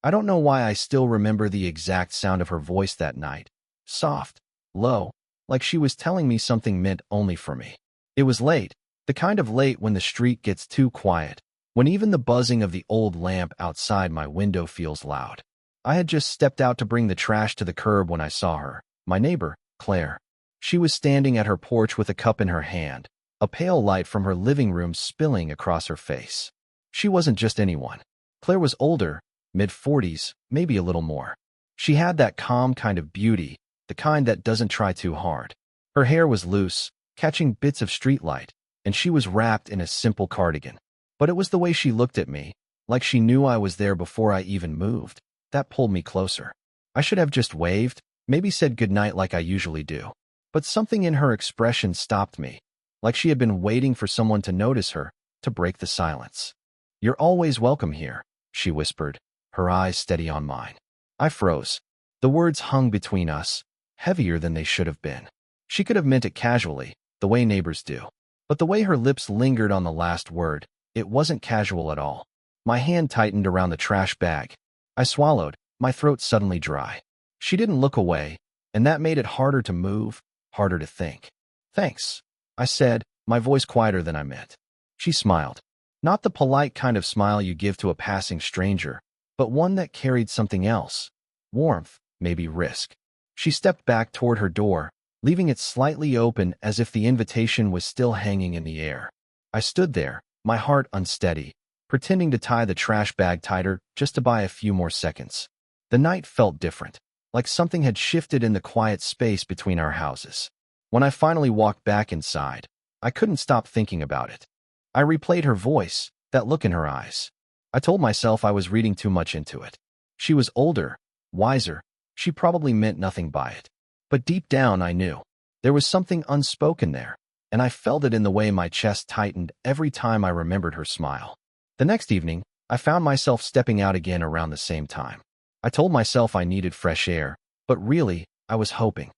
I don't know why I still remember the exact sound of her voice that night. Soft, low, like she was telling me something meant only for me. It was late, the kind of late when the street gets too quiet, when even the buzzing of the old lamp outside my window feels loud. I had just stepped out to bring the trash to the curb when I saw her, my neighbor, Claire. She was standing at her porch with a cup in her hand, a pale light from her living room spilling across her face. She wasn't just anyone. Claire was older, mid-40s, maybe a little more. She had that calm kind of beauty, the kind that doesn't try too hard. Her hair was loose, catching bits of streetlight, and she was wrapped in a simple cardigan. But it was the way she looked at me, like she knew I was there before I even moved, that pulled me closer. I should have just waved, maybe said goodnight like I usually do. But something in her expression stopped me, like she had been waiting for someone to notice her, to break the silence. "You're always welcome here," she whispered, her eyes steady on mine. I froze. The words hung between us, heavier than they should have been. She could have meant it casually, the way neighbors do. But the way her lips lingered on the last word, it wasn't casual at all. My hand tightened around the trash bag. I swallowed, my throat suddenly dry. She didn't look away, and that made it harder to move, harder to think. "Thanks," I said, my voice quieter than I meant. She smiled. Not the polite kind of smile you give to a passing stranger, but one that carried something else. Warmth, maybe risk. She stepped back toward her door, leaving it slightly open as if the invitation was still hanging in the air. I stood there, my heart unsteady, pretending to tie the trash bag tighter just to buy a few more seconds. The night felt different, like something had shifted in the quiet space between our houses. When I finally walked back inside, I couldn't stop thinking about it. I replayed her voice, that look in her eyes. I told myself I was reading too much into it. She was older, wiser, she probably meant nothing by it. But deep down I knew. There was something unspoken there, and I felt it in the way my chest tightened every time I remembered her smile. The next evening, I found myself stepping out again around the same time. I told myself I needed fresh air, but really, I was hoping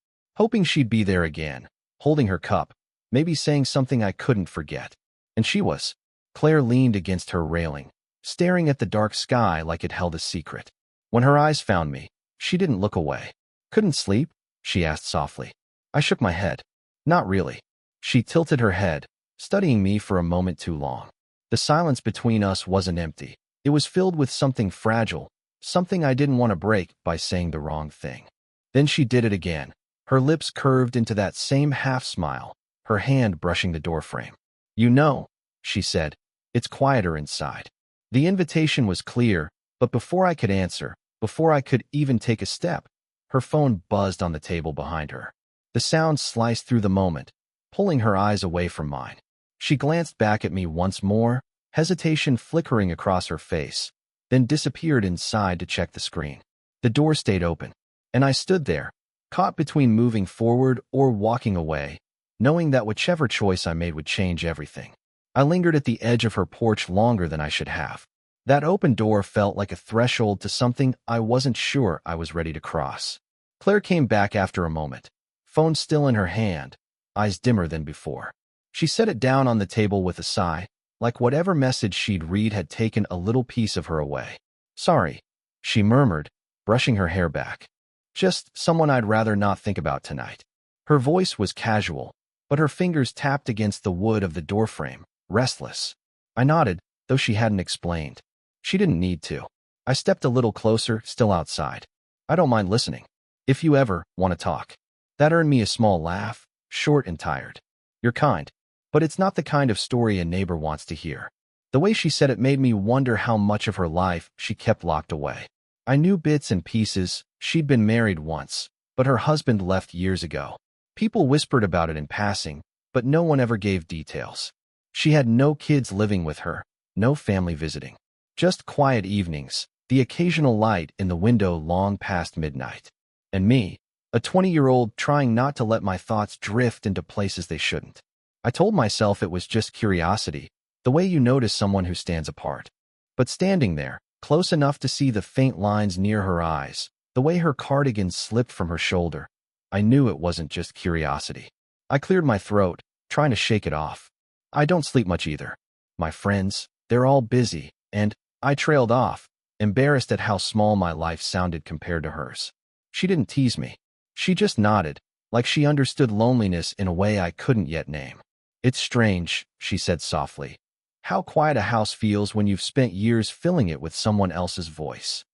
she'd be there again, holding her cup, maybe saying something I couldn't forget. And she was. Claire leaned against her railing, staring at the dark sky like it held a secret. When her eyes found me, she didn't look away. "Couldn't sleep?" she asked softly. I shook my head. "Not really." She tilted her head, studying me for a moment too long. The silence between us wasn't empty. It was filled with something fragile, something I didn't want to break by saying the wrong thing. Then she did it again, her lips curved into that same half-smile, her hand brushing the doorframe. "You know," she said, "it's quieter inside." The invitation was clear, but before I could answer, before I could even take a step, her phone buzzed on the table behind her. The sound sliced through the moment, pulling her eyes away from mine. She glanced back at me once more, hesitation flickering across her face, then disappeared inside to check the screen. The door stayed open, and I stood there, caught between moving forward or walking away, knowing that whichever choice I made would change everything. I lingered at the edge of her porch longer than I should have. That open door felt like a threshold to something I wasn't sure I was ready to cross. Claire came back after a moment, phone still in her hand, eyes dimmer than before. She set it down on the table with a sigh, like whatever message she'd read had taken a little piece of her away. "Sorry," she murmured, brushing her hair back. "Just someone I'd rather not think about tonight." Her voice was casual, but her fingers tapped against the wood of the doorframe, restless. I nodded, though she hadn't explained. She didn't need to. I stepped a little closer, still outside. "I don't mind listening. If you ever want to talk." That earned me a small laugh, short and tired. "You're kind, but it's not the kind of story a neighbor wants to hear." The way she said it made me wonder how much of her life she kept locked away. I knew bits and pieces. She'd been married once, but her husband left years ago. People whispered about it in passing, but no one ever gave details. She had no kids living with her, no family visiting. Just quiet evenings, the occasional light in the window long past midnight. And me, a 20-year-old trying not to let my thoughts drift into places they shouldn't. I told myself it was just curiosity, the way you notice someone who stands apart. But standing there, close enough to see the faint lines near her eyes, the way her cardigan slipped from her shoulder, I knew it wasn't just curiosity. I cleared my throat, trying to shake it off. "I don't sleep much either. My friends, they're all busy," and I trailed off, embarrassed at how small my life sounded compared to hers. She didn't tease me. She just nodded, like she understood loneliness in a way I couldn't yet name. "It's strange," she said softly, "how quiet a house feels when you've spent years filling it with someone else's voice."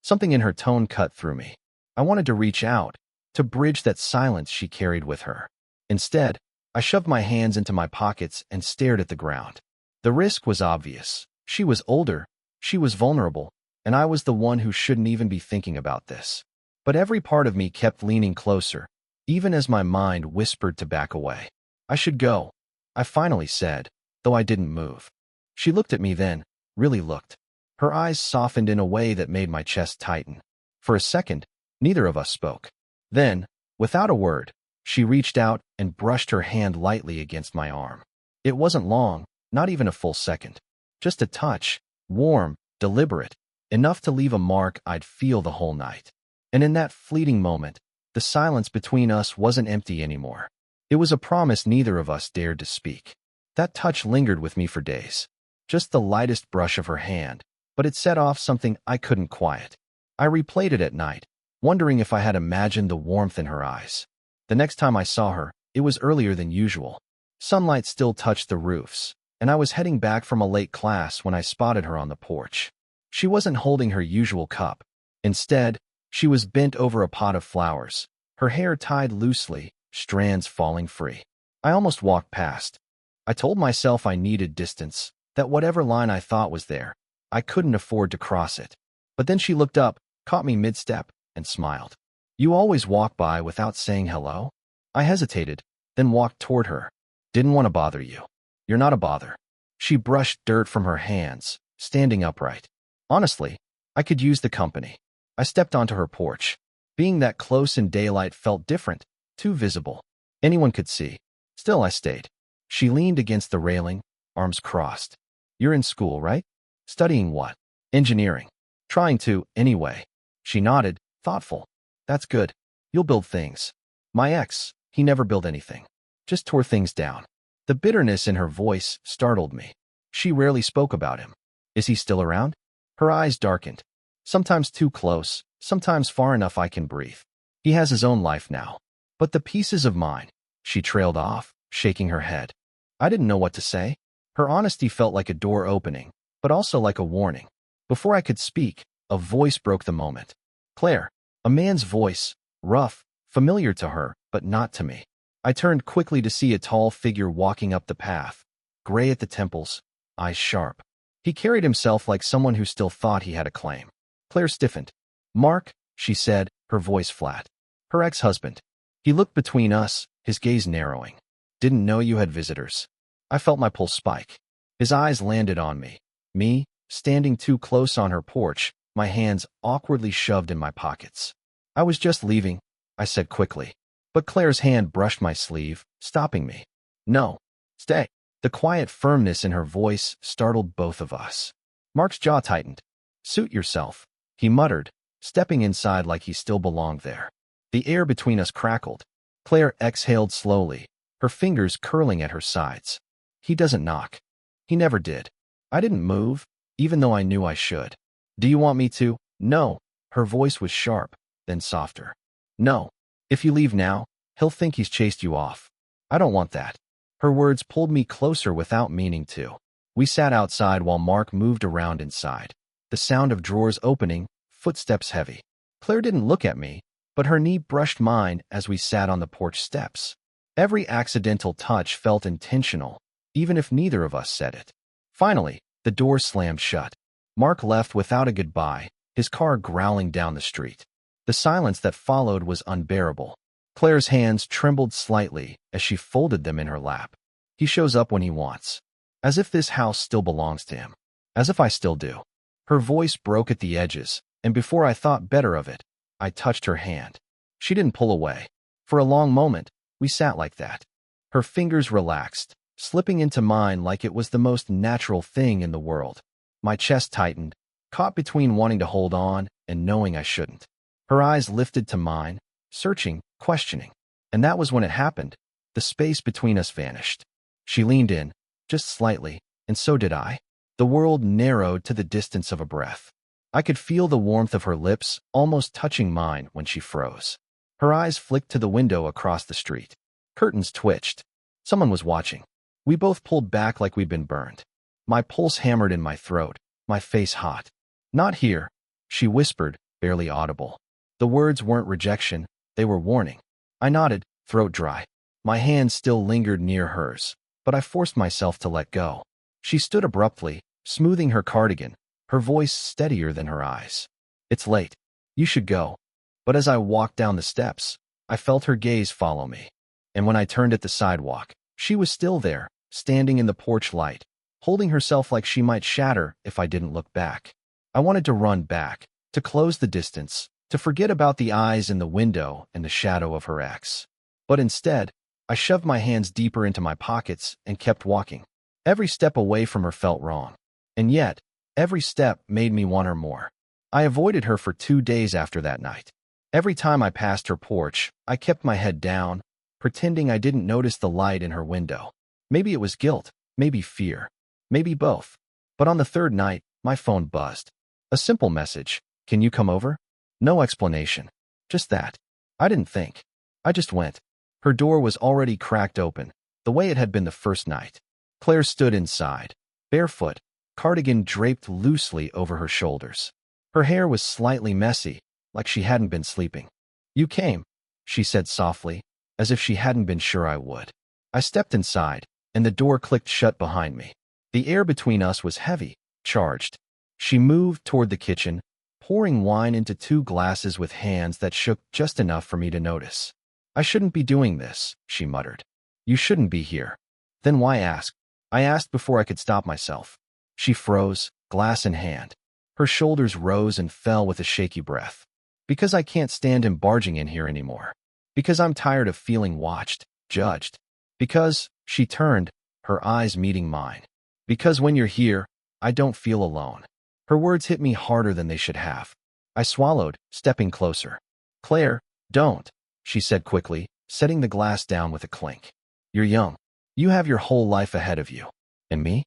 Something in her tone cut through me. I wanted to reach out, to bridge that silence she carried with her. Instead, I shoved my hands into my pockets and stared at the ground. The risk was obvious. She was older, she was vulnerable, and I was the one who shouldn't even be thinking about this. But every part of me kept leaning closer, even as my mind whispered to back away. "I should go," I finally said, though I didn't move. She looked at me then, really looked. Her eyes softened in a way that made my chest tighten. For a second, neither of us spoke. Then, without a word, she reached out and brushed her hand lightly against my arm. It wasn't long, not even a full second. Just a touch, warm, deliberate, enough to leave a mark I'd feel the whole night. And in that fleeting moment, the silence between us wasn't empty anymore. It was a promise neither of us dared to speak. That touch lingered with me for days. Just the lightest brush of her hand, but it set off something I couldn't quiet. I replayed it at night, wondering if I had imagined the warmth in her eyes. The next time I saw her, it was earlier than usual. Sunlight still touched the roofs, and I was heading back from a late class when I spotted her on the porch. She wasn't holding her usual cup. Instead, she was bent over a pot of flowers, her hair tied loosely, strands falling free. I almost walked past. I told myself I needed distance, that whatever line I thought was there, I couldn't afford to cross it. But then she looked up, caught me mid-step, and smiled. "You always walk by without saying hello?" I hesitated, then walked toward her. "Didn't want to bother you." "You're not a bother." She brushed dirt from her hands, standing upright. Honestly, I could use the company. I stepped onto her porch. Being that close in daylight felt different, too visible. Anyone could see. Still, I stayed. She leaned against the railing, arms crossed. "You're in school, right? Studying what?" "Engineering." "Trying to, anyway." She nodded, thoughtful. "That's good. You'll build things." My ex, he never built anything. Just tore things down. The bitterness in her voice startled me. She rarely spoke about him. "Is he still around?" Her eyes darkened. "Sometimes too close, sometimes far enough I can breathe. He has his own life now. But the pieces of mine," she trailed off, shaking her head. I didn't know what to say. Her honesty felt like a door opening, but also like a warning. Before I could speak, a voice broke the moment. "Claire." A man's voice, rough, familiar to her, but not to me. I turned quickly to see a tall figure walking up the path, gray at the temples, eyes sharp. He carried himself like someone who still thought he had a claim. Claire stiffened. "Mark," she said, her voice flat. "Her ex-husband." He looked between us, his gaze narrowing. "Didn't know you had visitors." I felt my pulse spike. His eyes landed on me, standing too close on her porch, my hands awkwardly shoved in my pockets. "I was just leaving," I said quickly. But Claire's hand brushed my sleeve, stopping me. "No. Stay." The quiet firmness in her voice startled both of us. Mark's jaw tightened. "Suit yourself," he muttered, stepping inside like he still belonged there. The air between us crackled. Claire exhaled slowly, her fingers curling at her sides. "He doesn't knock." He never did. I didn't move, even though I knew I should. "Do you want me to?" "No." Her voice was sharp, then softer. "No. If you leave now, he'll think he's chased you off. I don't want that." Her words pulled me closer without meaning to. We sat outside while Mark moved around inside. The sound of drawers opening, footsteps heavy. Claire didn't look at me, but her knee brushed mine as we sat on the porch steps. Every accidental touch felt intentional, even if neither of us said it. Finally, the door slammed shut. Mark left without a goodbye, his car growling down the street. The silence that followed was unbearable. Claire's hands trembled slightly as she folded them in her lap. "He shows up when he wants. As if this house still belongs to him. As if I still do." Her voice broke at the edges, and before I thought better of it, I touched her hand. She didn't pull away. For a long moment, we sat like that. Her fingers relaxed, slipping into mine like it was the most natural thing in the world. My chest tightened, caught between wanting to hold on and knowing I shouldn't. Her eyes lifted to mine, searching, questioning. And that was when it happened. The space between us vanished. She leaned in, just slightly, and so did I. The world narrowed to the distance of a breath. I could feel the warmth of her lips almost touching mine when she froze. Her eyes flicked to the window across the street. Curtains twitched. Someone was watching. We both pulled back like we'd been burned. My pulse hammered in my throat, my face hot. "Not here," she whispered, barely audible. The words weren't rejection, they were warning. I nodded, throat dry. My hand still lingered near hers, but I forced myself to let go. She stood abruptly, smoothing her cardigan, her voice steadier than her eyes. "It's late. You should go." But as I walked down the steps, I felt her gaze follow me. And when I turned at the sidewalk, she was still there, standing in the porch light, holding herself like she might shatter if I didn't look back. I wanted to run back, to close the distance, to forget about the eyes in the window and the shadow of her ex. But instead, I shoved my hands deeper into my pockets and kept walking. Every step away from her felt wrong. And yet, every step made me want her more. I avoided her for 2 days after that night. Every time I passed her porch, I kept my head down, pretending I didn't notice the light in her window. Maybe it was guilt, maybe fear, maybe both. But on the third night, my phone buzzed. A simple message: "Can you come over?" No explanation. Just that. I didn't think. I just went. Her door was already cracked open, the way it had been the first night. Claire stood inside, barefoot, cardigan draped loosely over her shoulders. Her hair was slightly messy, like she hadn't been sleeping. "You came," she said softly, as if she hadn't been sure I would. I stepped inside, and the door clicked shut behind me. The air between us was heavy, charged. She moved toward the kitchen, pouring wine into 2 glasses with hands that shook just enough for me to notice. "I shouldn't be doing this," she muttered. "You shouldn't be here." "Then why ask?" I asked before I could stop myself. She froze, glass in hand. Her shoulders rose and fell with a shaky breath. "Because I can't stand him barging in here anymore. Because I'm tired of feeling watched, judged. Because," she turned, her eyes meeting mine. "Because when you're here, I don't feel alone." Her words hit me harder than they should have. I swallowed, stepping closer. "Claire, don't," she said quickly, setting the glass down with a clink. "You're young. You have your whole life ahead of you. And me?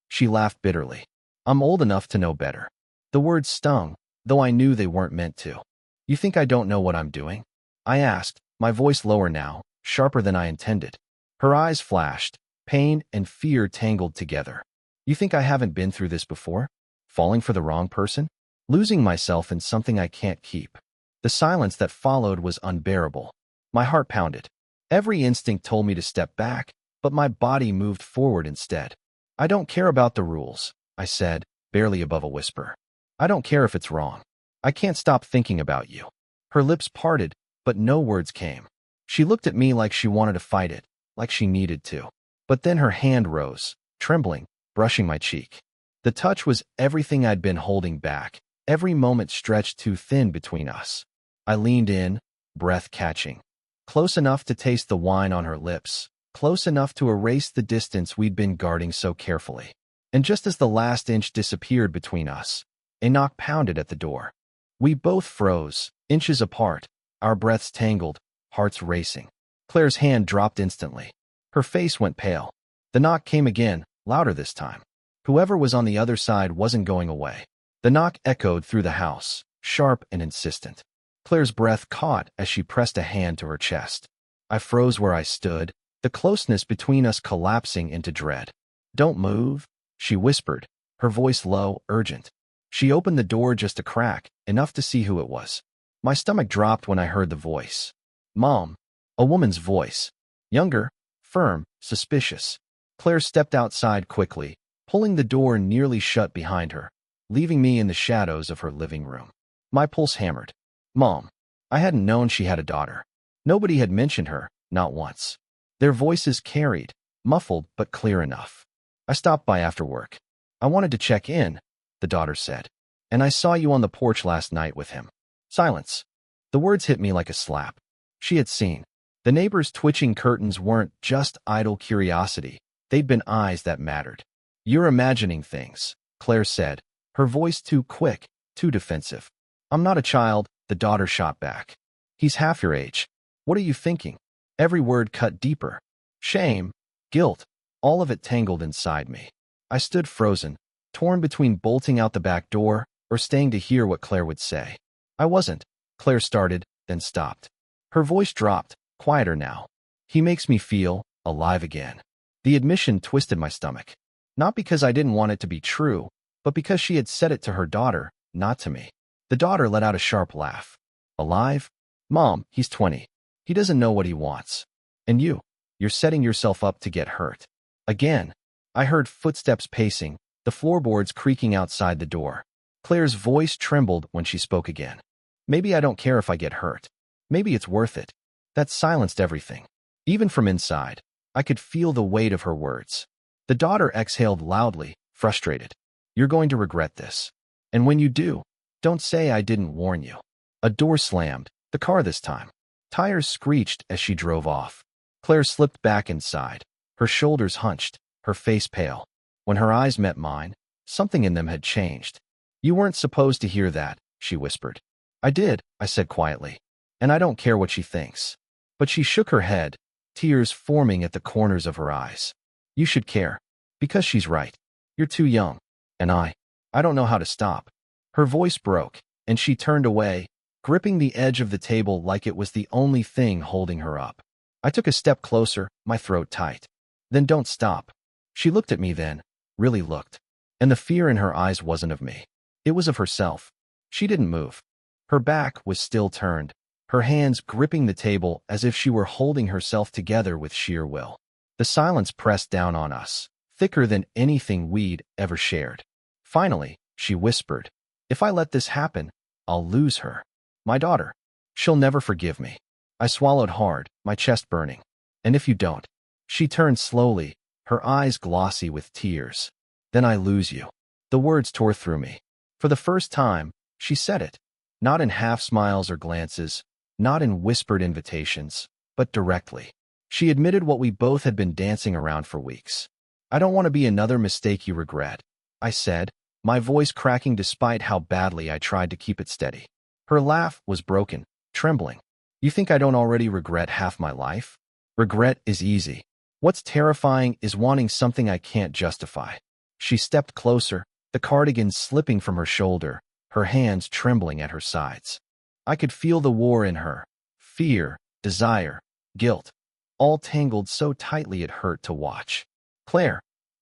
She laughed bitterly. "I'm old enough to know better." The words stung, though I knew they weren't meant to. "You think I don't know what I'm doing?" I asked, my voice lower now, sharper than I intended. Her eyes flashed, pain and fear tangled together. "You think I haven't been through this before? Falling for the wrong person? Losing myself in something I can't keep?" The silence that followed was unbearable. My heart pounded. Every instinct told me to step back, but my body moved forward instead. "I don't care about the rules," I said, barely above a whisper. "I don't care if it's wrong. I can't stop thinking about you." Her lips parted, but no words came. She looked at me like she wanted to fight it, like she needed to. But then her hand rose, trembling, brushing my cheek. The touch was everything I'd been holding back, every moment stretched too thin between us. I leaned in, breath catching. Close enough to taste the wine on her lips, close enough to erase the distance we'd been guarding so carefully. And just as the last inch disappeared between us, a knock pounded at the door. We both froze, inches apart, our breaths tangled, hearts racing. Claire's hand dropped instantly. Her face went pale. The knock came again, louder this time. Whoever was on the other side wasn't going away. The knock echoed through the house, sharp and insistent. Claire's breath caught as she pressed a hand to her chest. I froze where I stood, the closeness between us collapsing into dread. "Don't move," she whispered, her voice low, urgent. She opened the door just a crack, enough to see who it was. My stomach dropped when I heard the voice. "Mom." A woman's voice. Younger, firm, suspicious. Claire stepped outside quickly, pulling the door nearly shut behind her, leaving me in the shadows of her living room. My pulse hammered. "Mom." I hadn't known she had a daughter. Nobody had mentioned her, not once. Their voices carried, muffled but clear enough. "I stopped by after work. I wanted to check in," the daughter said. "And I saw you on the porch last night with him." Silence. The words hit me like a slap. She had seen. The neighbors' twitching curtains weren't just idle curiosity. They'd been eyes that mattered. "You're imagining things," Claire said, her voice too quick, too defensive. "I'm not a child," the daughter shot back. "He's half your age. What are you thinking?" Every word cut deeper. Shame, guilt, all of it tangled inside me. I stood frozen, torn between bolting out the back door or staying to hear what Claire would say. I wasn't. Claire started, then stopped. Her voice dropped, quieter now. He makes me feel alive again. The admission twisted my stomach. Not because I didn't want it to be true, but because she had said it to her daughter, not to me. The daughter let out a sharp laugh. Alive? Mom, he's 20. He doesn't know what he wants. And you're setting yourself up to get hurt. Again, I heard footsteps pacing, the floorboards creaking outside the door. Claire's voice trembled when she spoke again. Maybe I don't care if I get hurt. Maybe it's worth it. That silenced everything. Even from inside, I could feel the weight of her words. The daughter exhaled loudly, frustrated. You're going to regret this. And when you do, don't say I didn't warn you. A door slammed, the car this time. Tires screeched as she drove off. Claire slipped back inside, her shoulders hunched, her face pale. When her eyes met mine, something in them had changed. You weren't supposed to hear that, she whispered. I did, I said quietly. And I don't care what she thinks. But she shook her head, tears forming at the corners of her eyes. You should care. Because she's right. You're too young. And I don't know how to stop. Her voice broke, and she turned away, gripping the edge of the table like it was the only thing holding her up. I took a step closer, my throat tight. Then don't stop. She looked at me then, really looked. And the fear in her eyes wasn't of me. It was of herself. She didn't move. Her back was still turned, her hands gripping the table as if she were holding herself together with sheer will. The silence pressed down on us, thicker than anything we'd ever shared. Finally, she whispered, if I let this happen, I'll lose her. My daughter. She'll never forgive me. I swallowed hard, my chest burning. And if you don't? She turned slowly, her eyes glossy with tears. Then I lose you. The words tore through me. For the first time, she said it. Not in half smiles or glances, not in whispered invitations, but directly. She admitted what we both had been dancing around for weeks. I don't want to be another mistake you regret, I said, my voice cracking despite how badly I tried to keep it steady. Her laugh was broken, trembling. You think I don't already regret half my life? Regret is easy. What's terrifying is wanting something I can't justify. She stepped closer, the cardigan slipping from her shoulder, her hands trembling at her sides. I could feel the war in her. Fear, desire, guilt, all tangled so tightly it hurt to watch. Claire,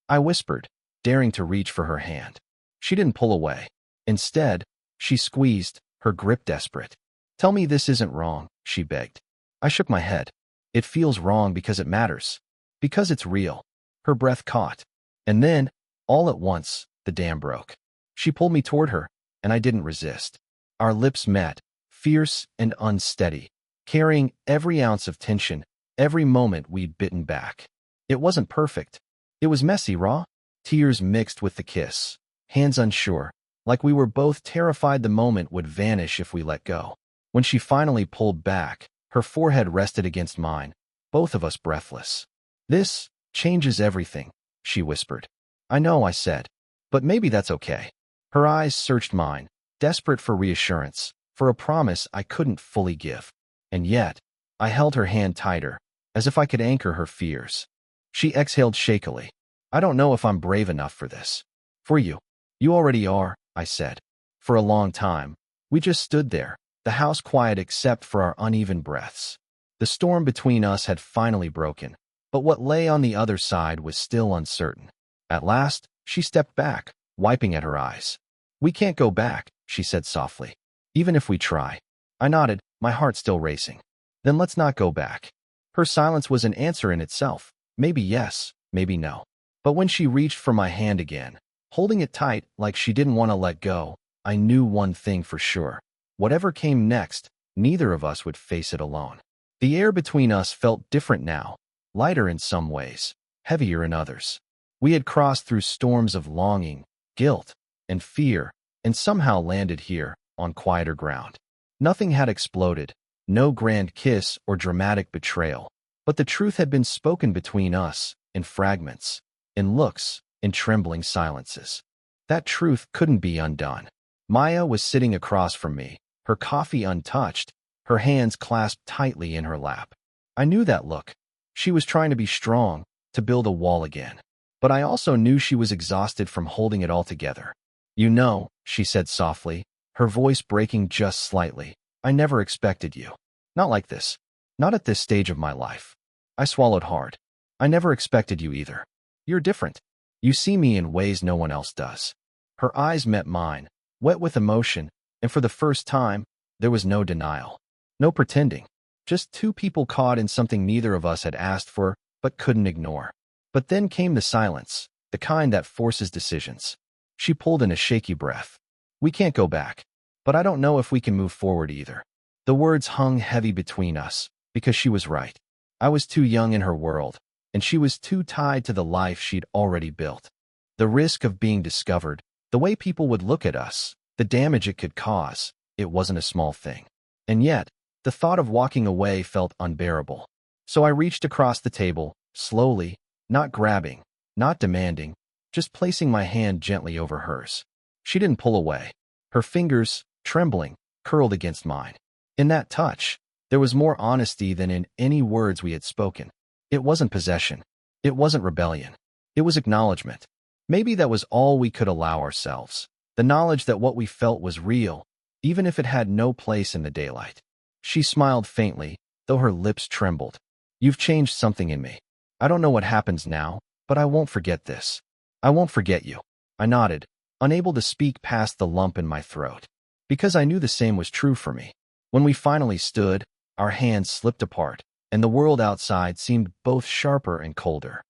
I whispered, daring to reach for her hand. She didn't pull away. Instead, she squeezed, her grip desperate. Tell me this isn't wrong, she begged. I shook my head. It feels wrong because it matters. Because it's real. Her breath caught. And then, all at once, the dam broke. She pulled me toward her, and I didn't resist. Our lips met, fierce and unsteady, carrying every ounce of tension, every moment we'd bitten back. It wasn't perfect. It was messy, raw. Tears mixed with the kiss. Hands unsure, like we were both terrified the moment would vanish if we let go. When she finally pulled back, her forehead rested against mine, both of us breathless. This changes everything, she whispered. I know, I said. But maybe that's okay. Her eyes searched mine, desperate for reassurance, for a promise I couldn't fully give. And yet, I held her hand tighter, as if I could anchor her fears. She exhaled shakily. I don't know if I'm brave enough for this. For you. You already are, I said. For a long time, we just stood there, the house quiet except for our uneven breaths. The storm between us had finally broken, but what lay on the other side was still uncertain. At last, she stepped back, wiping at her eyes. We can't go back, she said softly. Even if we try. I nodded, my heart still racing. Then let's not go back. Her silence was an answer in itself. Maybe yes, maybe no. But when she reached for my hand again, holding it tight like she didn't want to let go, I knew one thing for sure. Whatever came next, neither of us would face it alone. The air between us felt different now, lighter in some ways, heavier in others. We had crossed through storms of longing, guilt, and fear, and somehow landed here, on quieter ground. Nothing had exploded, no grand kiss or dramatic betrayal, but the truth had been spoken between us, in fragments, in looks, in trembling silences. That truth couldn't be undone. Maya was sitting across from me, her coffee untouched, her hands clasped tightly in her lap. I knew that look. She was trying to be strong, to build a wall again. But I also knew she was exhausted from holding it all together. You know, she said softly, her voice breaking just slightly. I never expected you. Not like this. Not at this stage of my life. I swallowed hard. I never expected you either. You're different. You see me in ways no one else does. Her eyes met mine, wet with emotion, and for the first time, there was no denial. No pretending. Just two people caught in something neither of us had asked for, but couldn't ignore. But then came the silence, the kind that forces decisions. She pulled in a shaky breath. We can't go back. But I don't know if we can move forward either. The words hung heavy between us, because she was right. I was too young in her world, and she was too tied to the life she'd already built. The risk of being discovered, the way people would look at us, the damage it could cause, it wasn't a small thing. And yet, the thought of walking away felt unbearable. So I reached across the table, slowly, not grabbing, not demanding, just placing my hand gently over hers. She didn't pull away. Her fingers, trembling, curled against mine. In that touch, there was more honesty than in any words we had spoken. It wasn't possession. It wasn't rebellion. It was acknowledgement. Maybe that was all we could allow ourselves. The knowledge that what we felt was real, even if it had no place in the daylight. She smiled faintly, though her lips trembled. You've changed something in me. I don't know what happens now, but I won't forget this. I won't forget you. I nodded, unable to speak past the lump in my throat. Because I knew the same was true for me. When we finally stood, our hands slipped apart, and the world outside seemed both sharper and colder.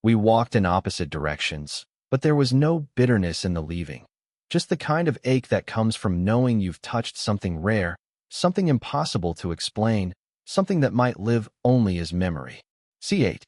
We walked in opposite directions, but there was no bitterness in the leaving. Just the kind of ache that comes from knowing you've touched something rare, something impossible to explain, something that might live only as memory. C8.